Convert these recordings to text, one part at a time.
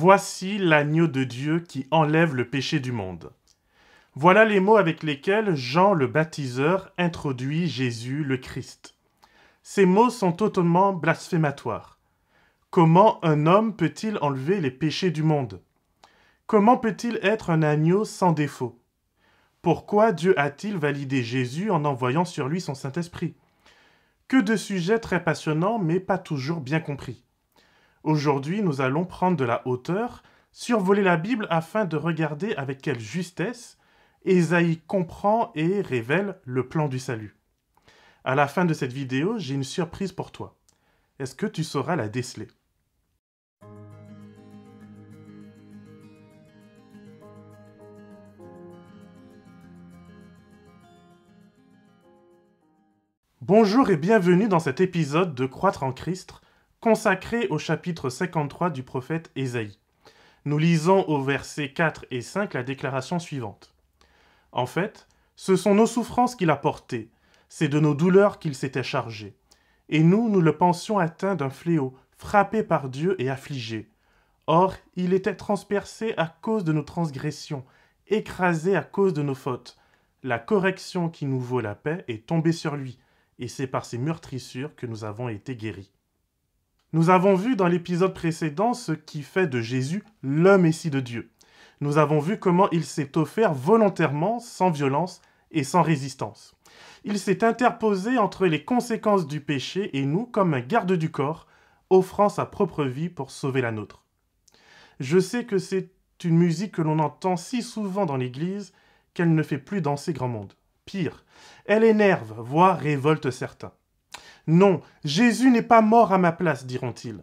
Voici l'agneau de Dieu qui enlève le péché du monde. Voilà les mots avec lesquels Jean le baptiseur introduit Jésus le Christ. Ces mots sont totalement blasphématoires. Comment un homme peut-il enlever les péchés du monde? Comment peut-il être un agneau sans défaut? Pourquoi Dieu a-t-il validé Jésus en envoyant sur lui son Saint-Esprit? Que de sujets très passionnants, mais pas toujours bien compris. Aujourd'hui, nous allons prendre de la hauteur, survoler la Bible afin de regarder avec quelle justesse Ésaïe comprend et révèle le plan du salut. À la fin de cette vidéo, j'ai une surprise pour toi. Est-ce que tu sauras la déceler? Bonjour et bienvenue dans cet épisode de Croître en Christ, consacré au chapitre 53 du prophète Ésaïe. Nous lisons au versets 4 et 5 la déclaration suivante. En fait, ce sont nos souffrances qu'il a portées, c'est de nos douleurs qu'il s'était chargé. Et nous le pensions atteint d'un fléau, frappé par Dieu et affligé. Or, il était transpercé à cause de nos transgressions, écrasé à cause de nos fautes. La correction qui nous vaut la paix est tombée sur lui, et c'est par ses meurtrissures que nous avons été guéris. Nous avons vu dans l'épisode précédent ce qui fait de Jésus le Messie de Dieu. Nous avons vu comment il s'est offert volontairement, sans violence et sans résistance. Il s'est interposé entre les conséquences du péché et nous comme un garde du corps, offrant sa propre vie pour sauver la nôtre. Je sais que c'est une musique que l'on entend si souvent dans l'Église qu'elle ne fait plus danser grand monde. Pire, elle énerve, voire révolte certains. Non, Jésus n'est pas mort à ma place, diront-ils.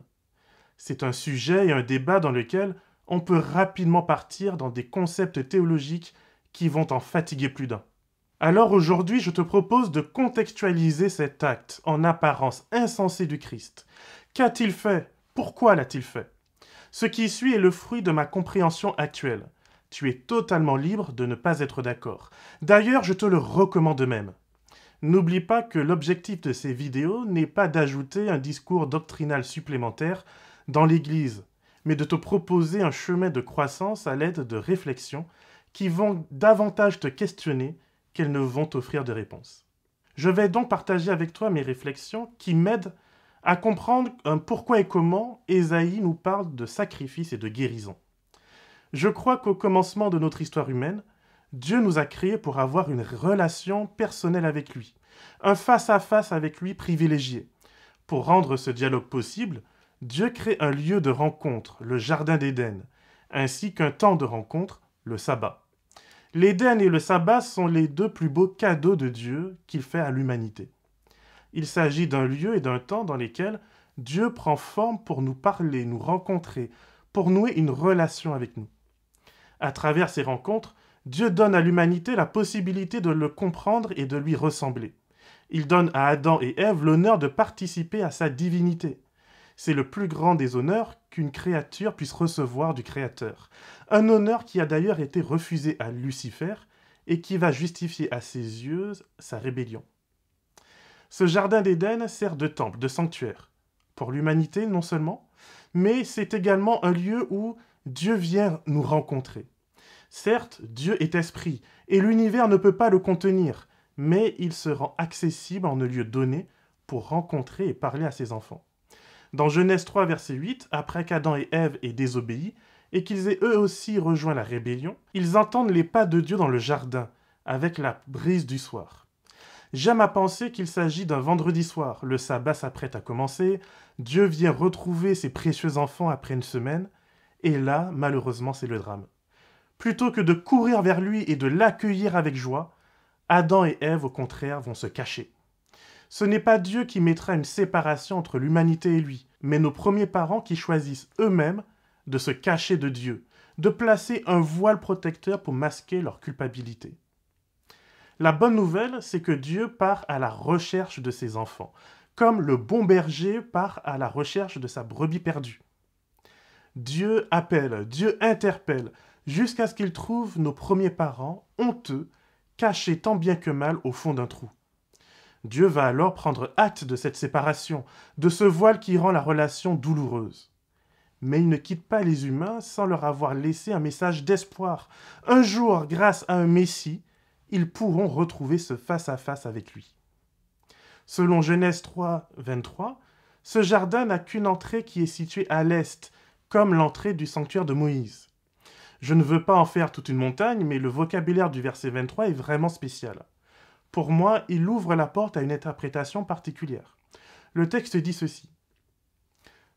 C'est un sujet et un débat dans lequel on peut rapidement partir dans des concepts théologiques qui vont en fatiguer plus d'un. Alors aujourd'hui, je te propose de contextualiser cet acte en apparence insensé du Christ. Qu'a-t-il fait? Pourquoi l'a-t-il fait? Ce qui suit est le fruit de ma compréhension actuelle. Tu es totalement libre de ne pas être d'accord. D'ailleurs, je te le recommande même. N'oublie pas que l'objectif de ces vidéos n'est pas d'ajouter un discours doctrinal supplémentaire dans l'Église, mais de te proposer un chemin de croissance à l'aide de réflexions qui vont davantage te questionner qu'elles ne vont t'offrir de réponses. Je vais donc partager avec toi mes réflexions qui m'aident à comprendre pourquoi et comment Ésaïe nous parle de sacrifice et de guérison. Je crois qu'au commencement de notre histoire humaine, Dieu nous a créés pour avoir une relation personnelle avec lui, un face-à-face avec lui privilégié. Pour rendre ce dialogue possible, Dieu crée un lieu de rencontre, le Jardin d'Éden, ainsi qu'un temps de rencontre, le sabbat. L'Éden et le sabbat sont les deux plus beaux cadeaux de Dieu qu'il fait à l'humanité. Il s'agit d'un lieu et d'un temps dans lesquels Dieu prend forme pour nous parler, nous rencontrer, pour nouer une relation avec nous. À travers ces rencontres, Dieu donne à l'humanité la possibilité de le comprendre et de lui ressembler. Il donne à Adam et Ève l'honneur de participer à sa divinité. C'est le plus grand des honneurs qu'une créature puisse recevoir du Créateur. Un honneur qui a d'ailleurs été refusé à Lucifer et qui va justifier à ses yeux sa rébellion. Ce jardin d'Éden sert de temple, de sanctuaire, pour l'humanité non seulement, mais c'est également un lieu où Dieu vient nous rencontrer. Certes, Dieu est esprit, et l'univers ne peut pas le contenir, mais il se rend accessible en un lieu donné pour rencontrer et parler à ses enfants. Dans Genèse 3, verset 8, après qu'Adam et Ève aient désobéi, et qu'ils aient eux aussi rejoint la rébellion, ils entendent les pas de Dieu dans le jardin, avec la brise du soir. J'aime à penser qu'il s'agit d'un vendredi soir, le sabbat s'apprête à commencer, Dieu vient retrouver ses précieux enfants après une semaine, et là, malheureusement, c'est le drame. Plutôt que de courir vers lui et de l'accueillir avec joie, Adam et Ève, au contraire, vont se cacher. Ce n'est pas Dieu qui mettra une séparation entre l'humanité et lui, mais nos premiers parents qui choisissent eux-mêmes de se cacher de Dieu, de placer un voile protecteur pour masquer leur culpabilité. La bonne nouvelle, c'est que Dieu part à la recherche de ses enfants, comme le bon berger part à la recherche de sa brebis perdue. Dieu appelle, Dieu interpelle, jusqu'à ce qu'il trouve nos premiers parents, honteux, cachés tant bien que mal au fond d'un trou. Dieu va alors prendre acte de cette séparation, de ce voile qui rend la relation douloureuse. Mais il ne quitte pas les humains sans leur avoir laissé un message d'espoir. Un jour, grâce à un Messie, ils pourront retrouver ce face-à-face avec lui. Selon Genèse 3, 23, ce jardin n'a qu'une entrée qui est située à l'est, comme l'entrée du sanctuaire de Moïse. Je ne veux pas en faire toute une montagne, mais le vocabulaire du verset 23 est vraiment spécial. Pour moi, il ouvre la porte à une interprétation particulière. Le texte dit ceci.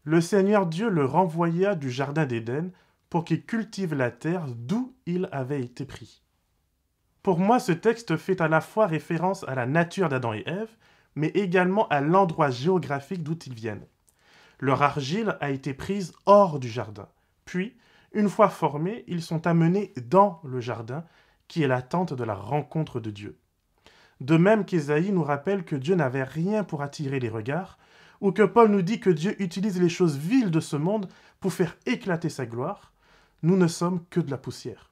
Le Seigneur Dieu le renvoya du jardin d'Éden pour qu'il cultive la terre d'où il avait été pris. Pour moi, ce texte fait à la fois référence à la nature d'Adam et Ève, mais également à l'endroit géographique d'où ils viennent. Leur argile a été prise hors du jardin. Puis, une fois formés, ils sont amenés dans le jardin, qui est l'attente de la rencontre de Dieu. De même qu'Ésaïe nous rappelle que Dieu n'avait rien pour attirer les regards, ou que Paul nous dit que Dieu utilise les choses viles de ce monde pour faire éclater sa gloire, nous ne sommes que de la poussière.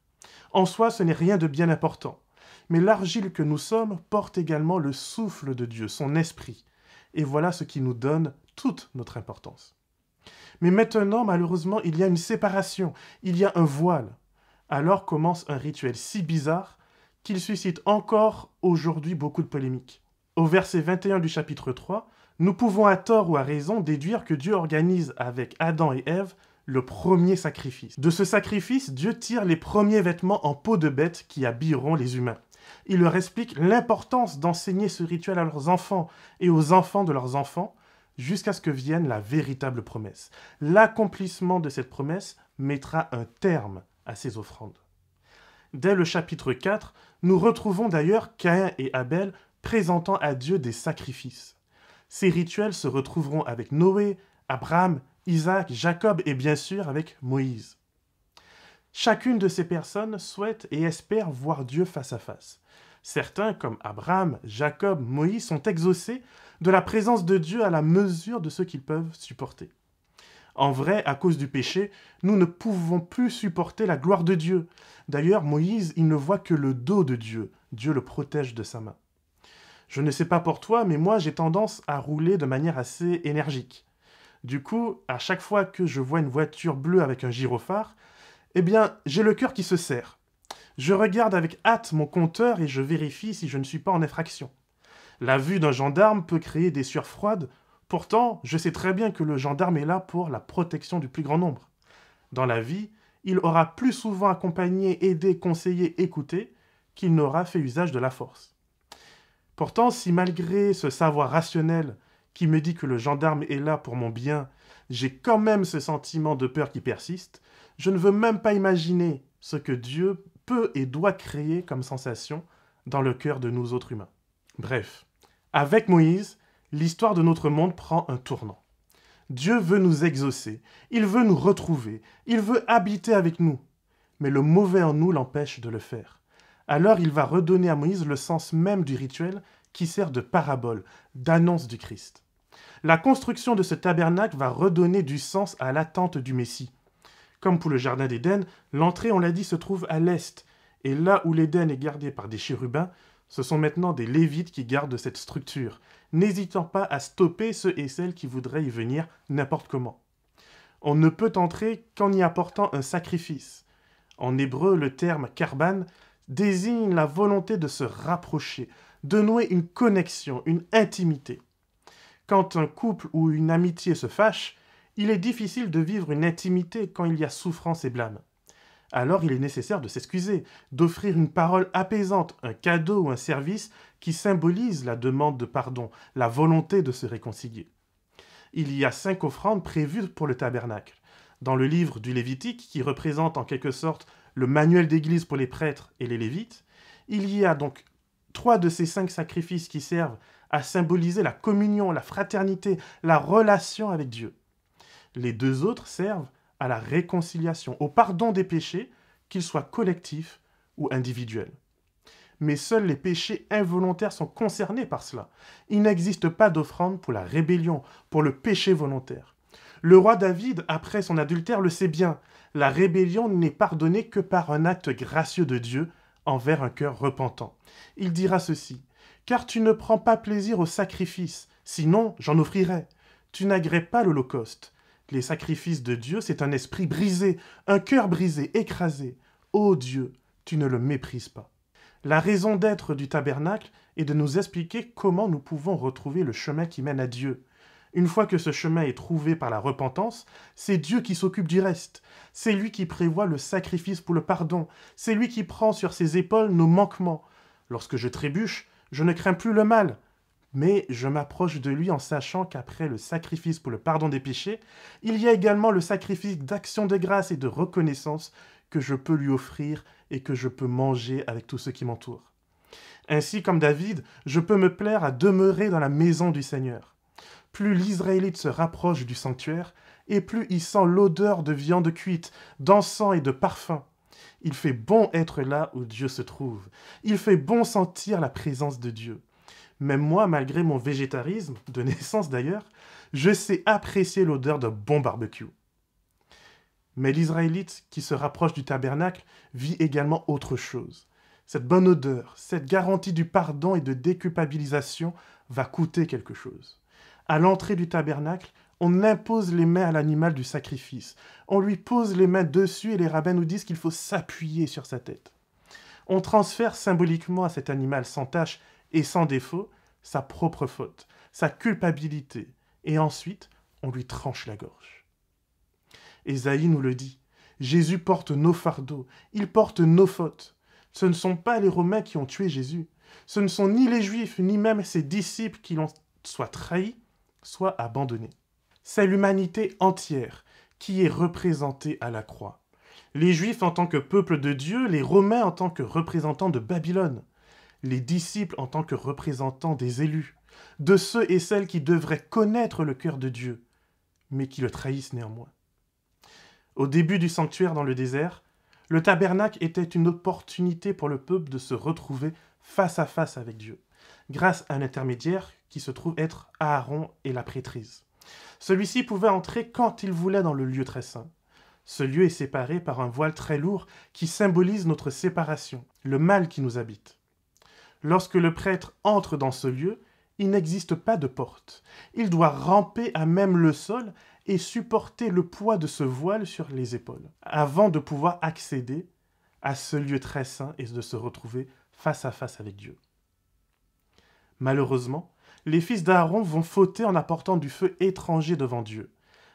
En soi, ce n'est rien de bien important. Mais l'argile que nous sommes porte également le souffle de Dieu, son esprit. Et voilà ce qui nous donne toute notre importance. Mais maintenant, malheureusement, il y a une séparation, il y a un voile. Alors commence un rituel si bizarre qu'il suscite encore aujourd'hui beaucoup de polémiques. Au verset 21 du chapitre 3, nous pouvons à tort ou à raison déduire que Dieu organise avec Adam et Ève le premier sacrifice. De ce sacrifice, Dieu tire les premiers vêtements en peau de bête qui habilleront les humains. Il leur explique l'importance d'enseigner ce rituel à leurs enfants et aux enfants de leurs enfants jusqu'à ce que vienne la véritable promesse. L'accomplissement de cette promesse mettra un terme à ces offrandes. Dès le chapitre 4, nous retrouvons d'ailleurs Caïn et Abel présentant à Dieu des sacrifices. Ces rituels se retrouveront avec Noé, Abraham, Isaac, Jacob et bien sûr avec Moïse. Chacune de ces personnes souhaite et espère voir Dieu face à face. Certains, comme Abraham, Jacob, Moïse, sont exaucés de la présence de Dieu à la mesure de ce qu'ils peuvent supporter. En vrai, à cause du péché, nous ne pouvons plus supporter la gloire de Dieu. D'ailleurs, Moïse, il ne voit que le dos de Dieu. Dieu le protège de sa main. Je ne sais pas pour toi, mais moi, j'ai tendance à rouler de manière assez énergique. Du coup, à chaque fois que je vois une voiture bleue avec un gyrophare, eh bien, j'ai le cœur qui se serre. Je regarde avec hâte mon compteur et je vérifie si je ne suis pas en infraction. La vue d'un gendarme peut créer des sueurs froides. Pourtant, je sais très bien que le gendarme est là pour la protection du plus grand nombre. Dans la vie, il aura plus souvent accompagné, aidé, conseillé, écouté qu'il n'aura fait usage de la force. Pourtant, si malgré ce savoir rationnel qui me dit que le gendarme est là pour mon bien, j'ai quand même ce sentiment de peur qui persiste, je ne veux même pas imaginer ce que Dieu peut et doit créer comme sensation dans le cœur de nous autres humains. Bref, avec Moïse, l'histoire de notre monde prend un tournant. Dieu veut nous exaucer, il veut nous retrouver, il veut habiter avec nous. Mais le mauvais en nous l'empêche de le faire. Alors il va redonner à Moïse le sens même du rituel qui sert de parabole, d'annonce du Christ. La construction de ce tabernacle va redonner du sens à l'attente du Messie. Comme pour le jardin d'Éden, l'entrée, on l'a dit, se trouve à l'est. Et là où l'Éden est gardé par des chérubins, ce sont maintenant des Lévites qui gardent cette structure, n'hésitant pas à stopper ceux et celles qui voudraient y venir n'importe comment. On ne peut entrer qu'en y apportant un sacrifice. En hébreu, le terme karban désigne la volonté de se rapprocher, de nouer une connexion, une intimité. Quand un couple ou une amitié se fâche, il est difficile de vivre une intimité quand il y a souffrance et blâme. Alors il est nécessaire de s'excuser, d'offrir une parole apaisante, un cadeau ou un service qui symbolise la demande de pardon, la volonté de se réconcilier. Il y a 5 offrandes prévues pour le tabernacle. Dans le livre du Lévitique, qui représente en quelque sorte le manuel d'église pour les prêtres et les Lévites, il y a donc 3 de ces 5 sacrifices qui servent à symboliser la communion, la fraternité, la relation avec Dieu. Les 2 autres servent à la réconciliation, au pardon des péchés, qu'ils soient collectifs ou individuels. Mais seuls les péchés involontaires sont concernés par cela. Il n'existe pas d'offrande pour la rébellion, pour le péché volontaire. Le roi David, après son adultère, le sait bien. La rébellion n'est pardonnée que par un acte gracieux de Dieu envers un cœur repentant. Il dira ceci, « Car tu ne prends pas plaisir au sacrifice, sinon j'en offrirais. Tu n'agrées pas l'holocauste. Les sacrifices de Dieu, c'est un esprit brisé, un cœur brisé, écrasé. Ô Dieu, tu ne le méprises pas. La raison d'être du tabernacle est de nous expliquer comment nous pouvons retrouver le chemin qui mène à Dieu. Une fois que ce chemin est trouvé par la repentance, c'est Dieu qui s'occupe du reste. C'est lui qui prévoit le sacrifice pour le pardon. C'est lui qui prend sur ses épaules nos manquements. Lorsque je trébuche, je ne crains plus le mal, mais je m'approche de lui en sachant qu'après le sacrifice pour le pardon des péchés, il y a également le sacrifice d'action de grâce et de reconnaissance que je peux lui offrir et que je peux manger avec tous ceux qui m'entourent. Ainsi, comme David, je peux me plaire à demeurer dans la maison du Seigneur. Plus l'Israélite se rapproche du sanctuaire, et plus il sent l'odeur de viande cuite, d'encens et de parfum. Il fait bon être là où Dieu se trouve. Il fait bon sentir la présence de Dieu. Même moi, malgré mon végétarisme, de naissance d'ailleurs, je sais apprécier l'odeur d'un bon barbecue. Mais l'Israélite qui se rapproche du tabernacle vit également autre chose. Cette bonne odeur, cette garantie du pardon et de déculpabilisation va coûter quelque chose. À l'entrée du tabernacle, on impose les mains à l'animal du sacrifice. On lui pose les mains dessus et les rabbins nous disent qu'il faut s'appuyer sur sa tête. On transfère symboliquement à cet animal sans tache et sans défaut sa propre faute, sa culpabilité, et ensuite on lui tranche la gorge. Ésaïe nous le dit, Jésus porte nos fardeaux, il porte nos fautes. Ce ne sont pas les Romains qui ont tué Jésus, ce ne sont ni les Juifs, ni même ses disciples qui l'ont soit trahi, soit abandonné. C'est l'humanité entière qui est représentée à la croix. Les Juifs en tant que peuple de Dieu, les Romains en tant que représentants de Babylone, les disciples en tant que représentants des élus, de ceux et celles qui devraient connaître le cœur de Dieu, mais qui le trahissent néanmoins. Au début du sanctuaire dans le désert, le tabernacle était une opportunité pour le peuple de se retrouver face à face avec Dieu, grâce à un intermédiaire qui se trouve être Aaron et la prêtrise. Celui-ci pouvait entrer quand il voulait dans le lieu très saint. Ce lieu est séparé par un voile très lourd qui symbolise notre séparation, le mal qui nous habite. Lorsque le prêtre entre dans ce lieu, il n'existe pas de porte. Il doit ramper à même le sol et supporter le poids de ce voile sur les épaules, avant de pouvoir accéder à ce lieu très saint et de se retrouver face à face avec Dieu. Malheureusement, les fils d'Aaron vont fauter en apportant du feu étranger devant Dieu.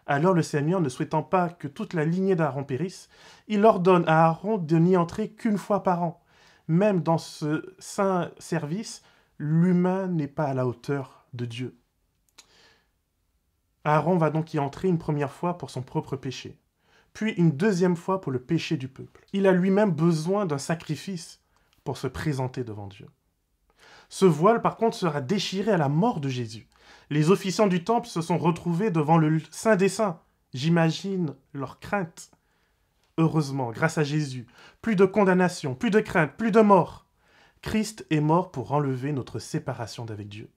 Alors le Seigneur, ne souhaitant pas que toute la lignée d'Aaron périsse, il ordonne à Aaron de n'y entrer qu'une fois par an. Même dans ce saint service, l'humain n'est pas à la hauteur de Dieu. Aaron va donc y entrer une première fois pour son propre péché, puis une deuxième fois pour le péché du peuple. Il a lui-même besoin d'un sacrifice pour se présenter devant Dieu. Ce voile, par contre, sera déchiré à la mort de Jésus. Les officiants du temple se sont retrouvés devant le Saint des Saints. J'imagine leur crainte. Heureusement, grâce à Jésus, plus de condamnation, plus de crainte, plus de mort. Christ est mort pour enlever notre séparation d'avec Dieu.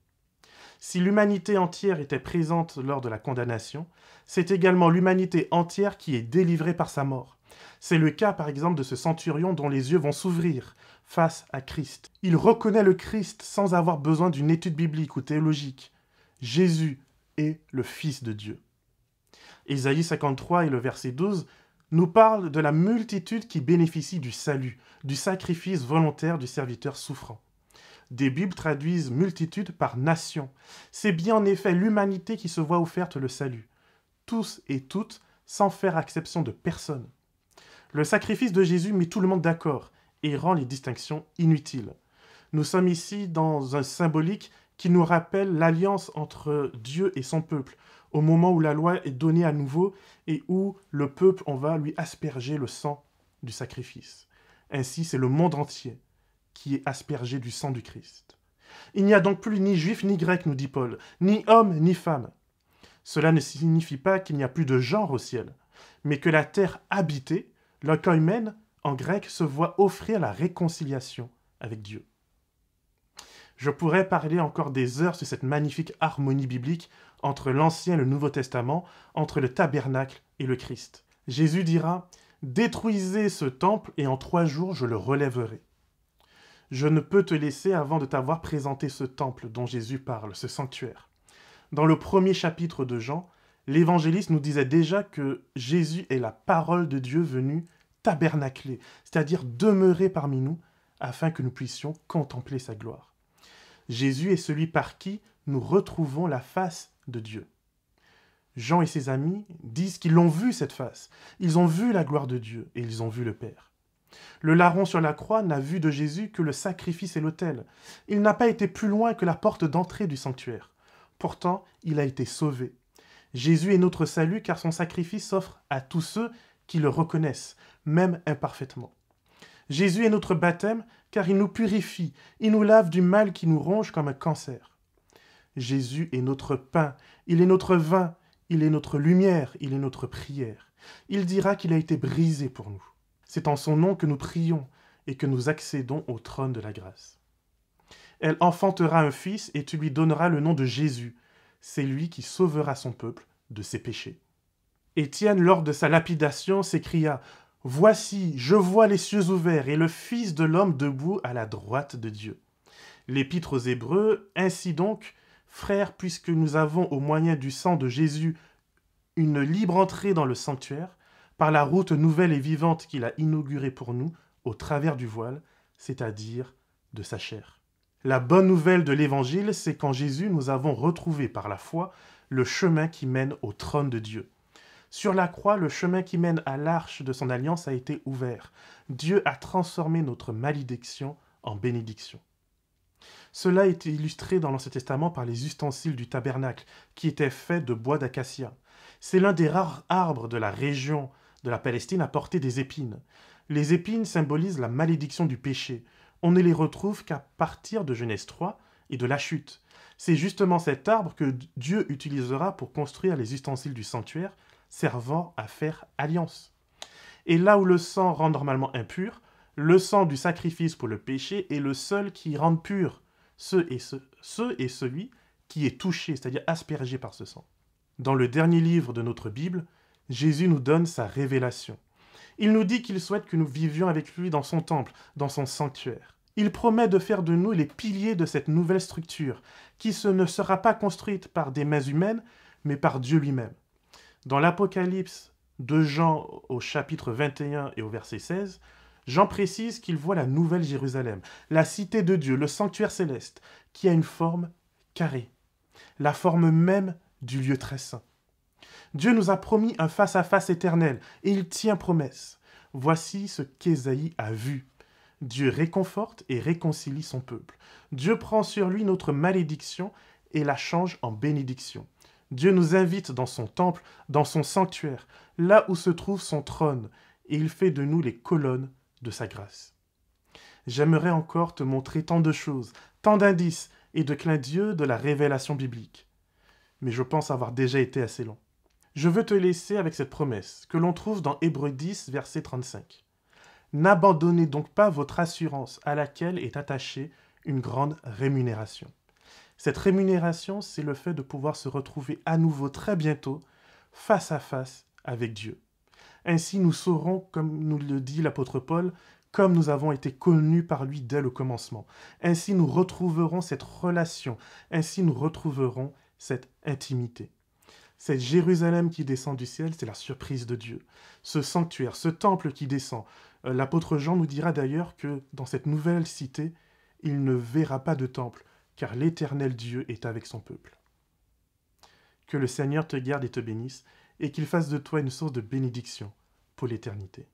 Si l'humanité entière était présente lors de la condamnation, c'est également l'humanité entière qui est délivrée par sa mort. C'est le cas, par exemple, de ce centurion dont les yeux vont s'ouvrir face à Christ. Il reconnaît le Christ sans avoir besoin d'une étude biblique ou théologique. Jésus est le Fils de Dieu. Ésaïe 53 et le verset 12 nous parlent de la multitude qui bénéficie du salut, du sacrifice volontaire du serviteur souffrant. Des Bibles traduisent multitude par nation. C'est bien en effet l'humanité qui se voit offerte le salut. Tous et toutes, sans faire exception de personne. Le sacrifice de Jésus met tout le monde d'accord et rend les distinctions inutiles. Nous sommes ici dans un symbolique qui nous rappelle l'alliance entre Dieu et son peuple, au moment où la loi est donnée à nouveau et où le peuple, on va lui asperger le sang du sacrifice. Ainsi, c'est le monde entier qui est aspergé du sang du Christ. Il n'y a donc plus ni juif ni grec, nous dit Paul, ni homme ni femme. Cela ne signifie pas qu'il n'y a plus de genre au ciel, mais que la terre habitée, l'oikoimen, en grec, se voit offrir la réconciliation avec Dieu. Je pourrais parler encore des heures sur cette magnifique harmonie biblique entre l'Ancien et le Nouveau Testament, entre le tabernacle et le Christ. Jésus dira « Détruisez ce temple et en 3 jours je le relèverai ». Je ne peux te laisser avant de t'avoir présenté ce temple dont Jésus parle, ce sanctuaire. Dans le premier chapitre de Jean, L'évangéliste nous disait déjà que Jésus est la parole de Dieu venue tabernacler, c'est-à-dire demeurer parmi nous, afin que nous puissions contempler sa gloire. Jésus est celui par qui nous retrouvons la face de Dieu. Jean et ses amis disent qu'ils l'ont vu cette face. Ils ont vu la gloire de Dieu et ils ont vu le Père. Le larron sur la croix n'a vu de Jésus que le sacrifice et l'autel. Il n'a pas été plus loin que la porte d'entrée du sanctuaire. Pourtant, il a été sauvé. Jésus est notre salut car son sacrifice s'offre à tous ceux qui le reconnaissent, même imparfaitement. Jésus est notre baptême car il nous purifie, il nous lave du mal qui nous ronge comme un cancer. Jésus est notre pain, il est notre vin, il est notre lumière, il est notre prière. Il dira qu'il a été brisé pour nous. C'est en son nom que nous prions et que nous accédons au trône de la grâce. Elle enfantera un fils et tu lui donneras le nom de Jésus. C'est lui qui sauvera son peuple de ses péchés. Étienne, lors de sa lapidation, s'écria « Voici, je vois les cieux ouverts et le Fils de l'homme debout à la droite de Dieu. » L'Épître aux Hébreux, ainsi donc, frères, puisque nous avons au moyen du sang de Jésus une libre entrée dans le sanctuaire, par la route nouvelle et vivante qu'il a inaugurée pour nous, au travers du voile, c'est-à-dire de sa chair. La bonne nouvelle de l'Évangile, c'est qu'en Jésus, nous avons retrouvé par la foi le chemin qui mène au trône de Dieu. Sur la croix, le chemin qui mène à l'arche de son alliance a été ouvert. Dieu a transformé notre malédiction en bénédiction. Cela a été illustré dans l'Ancien Testament par les ustensiles du tabernacle, qui étaient faits de bois d'acacia. C'est l'un des rares arbres de la région de la Palestine à porter des épines. Les épines symbolisent la malédiction du péché. On ne les retrouve qu'à partir de Genèse 3 et de la chute. C'est justement cet arbre que Dieu utilisera pour construire les ustensiles du sanctuaire, servant à faire alliance. Et là où le sang rend normalement impur, le sang du sacrifice pour le péché est le seul qui rende pur ce et celui qui est touché, c'est-à-dire aspergé par ce sang. Dans le dernier livre de notre Bible, Jésus nous donne sa révélation. Il nous dit qu'il souhaite que nous vivions avec lui dans son temple, dans son sanctuaire. Il promet de faire de nous les piliers de cette nouvelle structure, qui ne sera pas construite par des mains humaines, mais par Dieu lui-même. Dans l'Apocalypse de Jean au chapitre 21 et au verset 16, Jean précise qu'il voit la nouvelle Jérusalem, la cité de Dieu, le sanctuaire céleste, qui a une forme carrée, la forme même du lieu très saint. Dieu nous a promis un face-à-face éternel, et il tient promesse. Voici ce qu'Ésaïe a vu. Dieu réconforte et réconcilie son peuple. Dieu prend sur lui notre malédiction et la change en bénédiction. Dieu nous invite dans son temple, dans son sanctuaire, là où se trouve son trône, et il fait de nous les colonnes de sa grâce. J'aimerais encore te montrer tant de choses, tant d'indices et de clins d'yeux de la révélation biblique. Mais je pense avoir déjà été assez long. Je veux te laisser avec cette promesse que l'on trouve dans Hébreux 10, verset 35. N'abandonnez donc pas votre assurance à laquelle est attachée une grande rémunération. Cette rémunération, c'est le fait de pouvoir se retrouver à nouveau très bientôt, face à face avec Dieu. Ainsi, nous saurons, comme nous le dit l'apôtre Paul, comme nous avons été connus par lui dès le commencement. Ainsi, nous retrouverons cette relation. Ainsi, nous retrouverons cette intimité. Cette Jérusalem qui descend du ciel, c'est la surprise de Dieu. Ce sanctuaire, ce temple qui descend. L'apôtre Jean nous dira d'ailleurs que dans cette nouvelle cité, il ne verra pas de temple, car l'Éternel Dieu est avec son peuple. Que le Seigneur te garde et te bénisse, et qu'il fasse de toi une source de bénédiction pour l'éternité.